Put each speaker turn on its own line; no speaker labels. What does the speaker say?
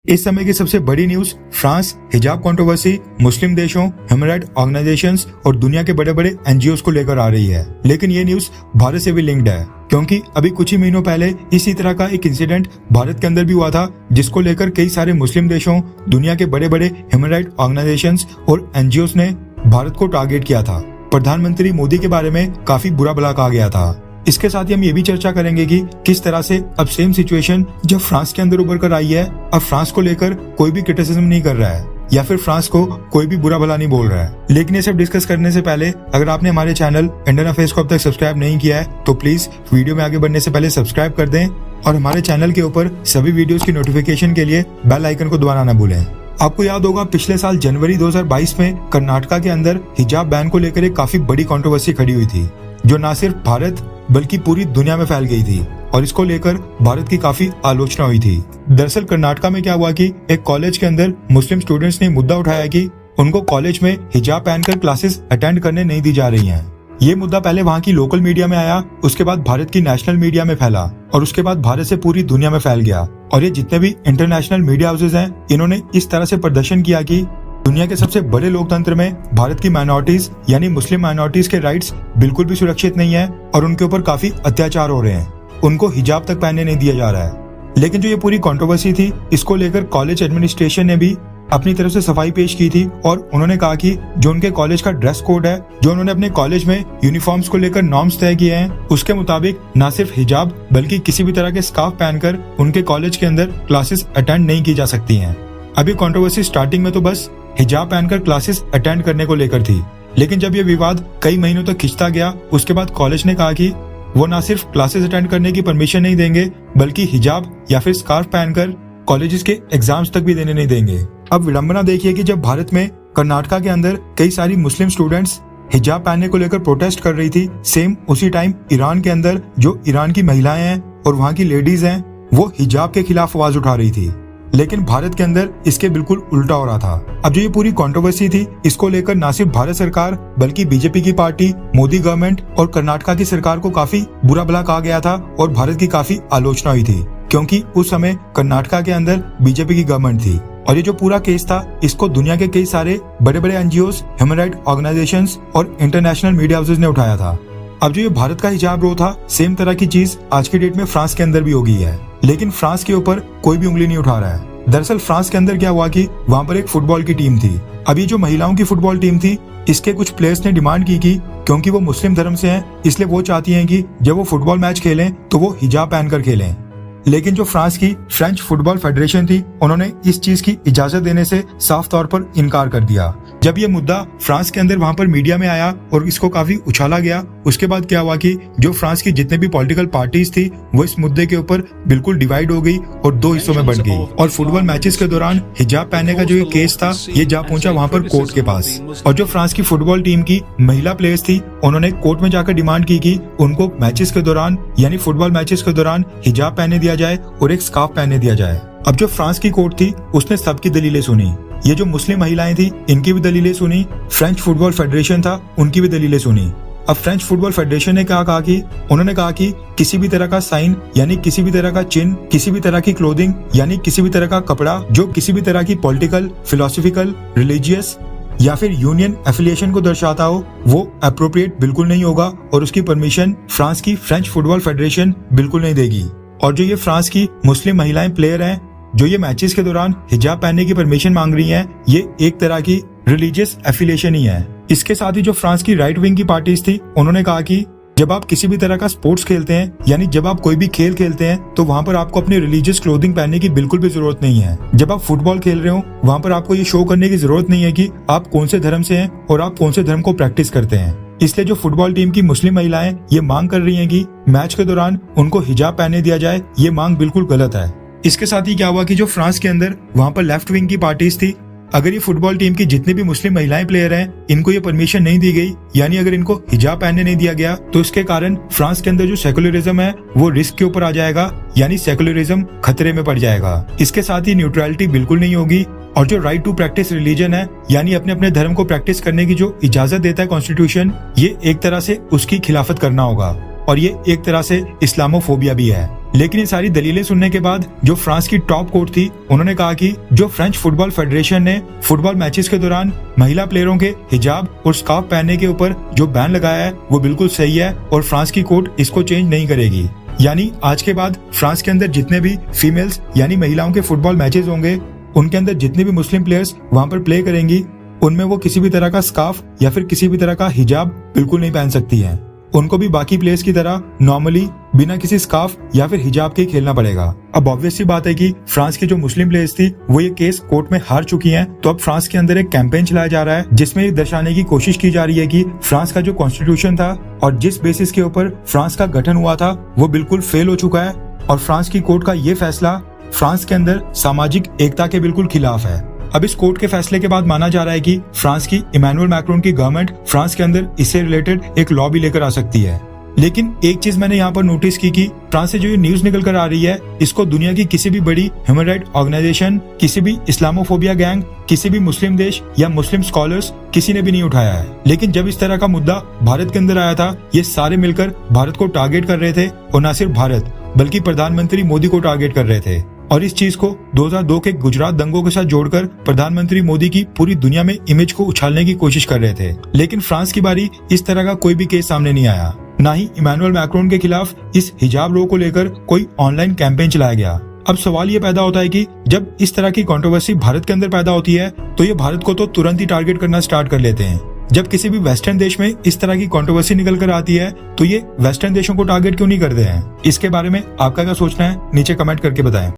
इस समय की सबसे बड़ी न्यूज फ्रांस हिजाब कंट्रोवर्सी, मुस्लिम देशों, ह्यूमन राइट ऑर्गेनाइजेशंस और दुनिया के बड़े बड़े एनजीओ को लेकर आ रही है। लेकिन ये न्यूज भारत से भी लिंक्ड है, क्योंकि अभी कुछ ही महीनों पहले इसी तरह का एक इंसिडेंट भारत के अंदर भी हुआ था, जिसको लेकर कई सारे मुस्लिम देशों, दुनिया के बड़े बड़े ह्यूमन राइट ऑर्गेनाइजेशंस और एनजीओ ने भारत को टारगेट किया था। प्रधानमंत्री मोदी के बारे में काफी बुरा भला कहा गया था। इसके साथ ही हम ये भी चर्चा करेंगे कि किस तरह से अब सेम सिचुएशन जब फ्रांस के अंदर उभर कर आई है, अब फ्रांस को लेकर कोई भी क्रिटिसिज्म नहीं कर रहा है या फिर फ्रांस को कोई भी बुरा भला नहीं बोल रहा है। लेकिन ये सब डिस्कस करने से पहले अगर आपने हमारे चैनल इंडियन अफेयर्स को अब तक सब्सक्राइब नहीं किया है तो प्लीज वीडियो में आगे बढ़ने से पहले सब्सक्राइब कर दें और हमारे चैनल के ऊपर सभी वीडियोस की नोटिफिकेशन के लिए बेल आइकन को दबाना न भूलें। आपको याद होगा पिछले साल जनवरी 2022 में कर्नाटका के अंदर हिजाब बैन को लेकर एक काफी बड़ी कंट्रोवर्सी खड़ी हुई थी, जो न सिर्फ भारत बल्कि पूरी दुनिया में फैल गई थी और इसको लेकर भारत की काफी आलोचना हुई थी। दरअसल कर्नाटका में क्या हुआ कि एक कॉलेज के अंदर मुस्लिम स्टूडेंट्स ने मुद्दा उठाया कि उनको कॉलेज में हिजाब पहनकर क्लासेस अटेंड करने नहीं दी जा रही हैं। ये मुद्दा पहले वहाँ की लोकल मीडिया में आया, उसके बाद भारत की नेशनल मीडिया में फैला और उसके बाद भारत से पूरी दुनिया में फैल गया। और ये जितने भी इंटरनेशनल मीडिया हाउसेज हैं, इन्होंने इस तरह से प्रदर्शन किया कि दुनिया के सबसे बड़े लोकतंत्र में भारत की माइनॉरिटीज यानी मुस्लिम माइनॉरिटीज के राइट्स बिल्कुल भी सुरक्षित नहीं है और उनके ऊपर काफी अत्याचार हो रहे हैं, उनको हिजाब तक पहनने नहीं दिया जा रहा है। लेकिन जो ये पूरी कंट्रोवर्सी थी, इसको लेकर कॉलेज एडमिनिस्ट्रेशन ने भी अपनी तरफ से सफाई पेश की थी और उन्होंने कहा कि जो उनके कॉलेज का ड्रेस कोड है, जो उन्होंने अपने कॉलेज में यूनिफॉर्म्स को लेकर नॉर्म्स तय किए हैं, उसके मुताबिक न सिर्फ हिजाब बल्कि किसी भी तरह के स्कार्फ पहनकर उनके कॉलेज के अंदर क्लासेस अटेंड नहीं की जा सकती हैं। अभी कंट्रोवर्सी स्टार्टिंग में तो बस हिजाब पहनकर क्लासेस अटेंड करने को लेकर थी, लेकिन जब ये विवाद कई महीनों तक खिंचता गया, उसके बाद कॉलेज ने कहा कि वो न सिर्फ क्लासेस अटेंड करने की परमिशन नहीं देंगे बल्कि हिजाब या फिर स्कार्फ पहनकर कॉलेजेस के एग्जाम्स तक भी देने नहीं देंगे। अब विडंबना देखिए कि जब भारत में कर्नाटका के अंदर कई सारी मुस्लिम स्टूडेंट्स हिजाब पहनने को लेकर प्रोटेस्ट कर रही थी, सेम उसी टाइम ईरान के अंदर जो ईरान की महिलाएं हैं और वहाँ की लेडीज हैं, वो हिजाब के खिलाफ आवाज उठा रही थी। लेकिन भारत के अंदर इसके बिल्कुल उल्टा हो रहा था। अब जो ये पूरी कंट्रोवर्सी थी, इसको लेकर न सिर्फ भारत सरकार बल्कि बीजेपी की पार्टी, मोदी गवर्नमेंट और कर्नाटका की सरकार को काफी बुरा भला कहा गया था और भारत की काफी आलोचना हुई थी, क्योंकि उस समय कर्नाटका के अंदर बीजेपी की गवर्नमेंट थी। और ये जो पूरा केस था, इसको दुनिया के कई सारे बड़े बड़े एनजीओस, ह्यूमन राइट ऑर्गेनाइजेशंस और इंटरनेशनल मीडिया हाउसेज ने उठाया था। अब जो ये भारत का हिजाब रो था, सेम तरह की चीज आज की डेट में फ्रांस के अंदर भी हो गई है, लेकिन फ्रांस के ऊपर कोई भी उंगली नहीं उठा रहा है। दरअसल फ्रांस के अंदर क्या हुआ कि वहाँ पर एक फुटबॉल की टीम थी। अभी जो महिलाओं की फुटबॉल टीम थी, इसके कुछ प्लेयर्स ने डिमांड की कि क्योंकि वो मुस्लिम धर्म से हैं, इसलिए वो चाहती हैं कि जब वो फुटबॉल मैच खेलें तो वो हिजाब पहनकर खेलें। लेकिन जो फ्रांस की फ्रेंच फुटबॉल फेडरेशन थी, उन्होंने इस चीज की इजाजत देने से साफ तौर पर इनकार कर दिया। जब ये मुद्दा फ्रांस के अंदर वहां पर मीडिया में आया और इसको काफी उछाला गया, उसके बाद क्या हुआ कि जो फ्रांस की जितने भी पॉलिटिकल पार्टीज थी, वो इस मुद्दे के ऊपर बिल्कुल डिवाइड हो गई और दो हिस्सों में बंट गई। और फुटबॉल मैचेस के दौरान हिजाब पहनने का जो ये केस था, ये जा पहुंचा वहां पर कोर्ट के पास। और जो फ्रांस की फुटबॉल टीम की महिला प्लेयर्स थी, उन्होंने कोर्ट में जाकर डिमांड की कि उनको मैचेस के दौरान यानी फुटबॉल मैचेस के दौरान हिजाब पहने दिया जाए और एक स्कार्फ पहने दिया जाए। अब जो फ्रांस की कोर्ट थी, उसने सबकी दलीलें सुनी। ये जो मुस्लिम महिलाएं थी, इनकी भी दलीलें सुनी। फ्रेंच फुटबॉल फेडरेशन था, उनकी भी दलीलें सुनी। अब फ्रेंच फुटबॉल फेडरेशन ने क्या कहा कि उन्होंने कहा कि किसी भी तरह का साइन यानी किसी भी तरह का चिन्ह, किसी भी तरह की क्लोथिंग यानी किसी भी तरह का कपड़ा जो किसी भी तरह की पॉलिटिकल, फिलोसफिकल, रिलीजियस या फिर यूनियन एफिलिएशन को दर्शाता हो, वो अप्रोप्रिएट बिल्कुल नहीं होगा और उसकी परमिशन फ्रांस की फ्रेंच फुटबॉल फेडरेशन बिल्कुल नहीं देगी। और जो ये फ्रांस की मुस्लिम महिलाएं प्लेयर हैं, जो ये मैचेस के दौरान हिजाब पहनने की परमिशन मांग रही हैं, ये एक तरह की रिलीजियस एफिलिएशन ही है। इसके साथ ही जो फ्रांस की राइट विंग की पार्टीज थी, उन्होंने कहा कि जब आप किसी भी तरह का स्पोर्ट्स खेलते हैं यानी जब आप कोई भी खेल खेलते हैं, तो वहाँ पर आपको अपनी रिलीजियस क्लोथिंग पहनने की बिल्कुल भी जरूरत नहीं है। जब आप फुटबॉल खेल रहे हो, वहाँ पर आपको ये शो करने की जरूरत नहीं है कि आप कौन से धर्म से हैं और आप कौन से धर्म को प्रैक्टिस करते हैं। इसलिए जो फुटबॉल टीम की मुस्लिम महिलाएं ये मांग कर रही हैं कि मैच के दौरान उनको हिजाब पहने दिया जाए, ये मांग बिल्कुल गलत है। इसके साथ ही क्या हुआ कि जो फ्रांस के अंदर वहाँ पर लेफ्ट विंग की पार्टीज थी, अगर ये फुटबॉल टीम की जितनी भी मुस्लिम महिलाएं प्लेयर हैं, इनको ये परमिशन नहीं दी गई यानी अगर इनको हिजाब पहनने नहीं दिया गया, तो इसके कारण फ्रांस के अंदर जो सेकुलरिज्म है वो रिस्क के ऊपर आ जाएगा यानी सेकुलरिज्म खतरे में पड़ जाएगा। इसके साथ ही न्यूट्रलिटी बिल्कुल नहीं होगी और जो राइट टू प्रैक्टिस रिलीजन है यानी अपने अपने धर्म को प्रैक्टिस करने की जो इजाजत देता है कॉन्स्टिट्यूशन, ये एक तरह से उसकी खिलाफत करना होगा और ये एक तरह से इस्लामोफोबिया भी है। लेकिन ये सारी दलीलें सुनने के बाद जो फ्रांस की टॉप कोर्ट थी, उन्होंने कहा कि जो फ्रेंच फुटबॉल फेडरेशन ने फुटबॉल मैचेस के दौरान महिला प्लेयरों के हिजाब और स्कार्फ पहनने के ऊपर जो बैन लगाया है वो बिल्कुल सही है और फ्रांस की कोर्ट इसको चेंज नहीं करेगी। यानी आज के बाद फ्रांस के अंदर जितने भी फीमेल्स यानी महिलाओं के फुटबॉल मैचेस होंगे, उनके अंदर जितने भी मुस्लिम प्लेयर्स वहां पर प्ले करेंगी, उनमें वो किसी भी तरह का स्कार्फ या फिर किसी भी तरह का हिजाब बिल्कुल नहीं पहन सकती हैं। उनको भी बाकी प्लेयर्स की तरह नॉर्मली बिना किसी स्कार्फ या फिर हिजाब के खेलना पड़ेगा। अब ऑब्वियस सी बात है कि फ्रांस की जो मुस्लिम प्लेयर्स थी वो ये केस कोर्ट में हार चुकी हैं, तो अब फ्रांस के अंदर एक कैंपेन चलाया जा रहा है जिसमें ये दर्शाने की कोशिश की जा रही है कि फ्रांस का जो कॉन्स्टिट्यूशन था और जिस बेसिस के ऊपर फ्रांस का गठन हुआ था वो बिल्कुल फेल हो चुका है और फ्रांस की कोर्ट का ये फैसला फ्रांस के अंदर सामाजिक एकता के बिल्कुल खिलाफ है। अब इस कोर्ट के फैसले के बाद माना जा रहा है कि फ्रांस की इमैनुअल मैक्रोन की गवर्नमेंट फ्रांस के अंदर इससे रिलेटेड एक लॉ भी लेकर आ सकती है। लेकिन एक चीज मैंने यहाँ पर नोटिस की कि फ्रांस से जो ये न्यूज निकल कर आ रही है, इसको दुनिया की किसी भी बड़ी ह्यूमन राइट ऑर्गेनाइजेशन, किसी भी इस्लामोफोबिया गैंग, किसी भी मुस्लिम देश या मुस्लिम स्कॉलर्स किसी ने भी नहीं उठाया है। लेकिन जब इस तरह का मुद्दा भारत के अंदर आया था, ये सारे मिलकर भारत को टारगेट कर रहे थे और न सिर्फ भारत बल्कि प्रधानमंत्री मोदी को टारगेट कर रहे थे और इस चीज को 2002 के गुजरात दंगों के साथ जोड़कर प्रधानमंत्री मोदी की पूरी दुनिया में इमेज को उछालने की कोशिश कर रहे थे। लेकिन फ्रांस की बारी इस तरह का कोई भी केस सामने नहीं आया, ना ही इमैनुअल मैक्रोन के खिलाफ इस हिजाब लॉ को लेकर कोई ऑनलाइन कैंपेन चलाया गया। अब सवाल ये पैदा होता है कि जब इस तरह की कंट्रोवर्सी भारत के अंदर पैदा होती है तो ये भारत को तो तुरंत ही टारगेट करना स्टार्ट कर लेते हैं। जब किसी भी वेस्टर्न देश में इस तरह की कंट्रोवर्सी निकल कर आती है तो ये वेस्टर्न देशों को टारगेट क्यों नहीं करते हैं? इसके बारे में आपका क्या सोचना है, नीचे कमेंट करके बताएं।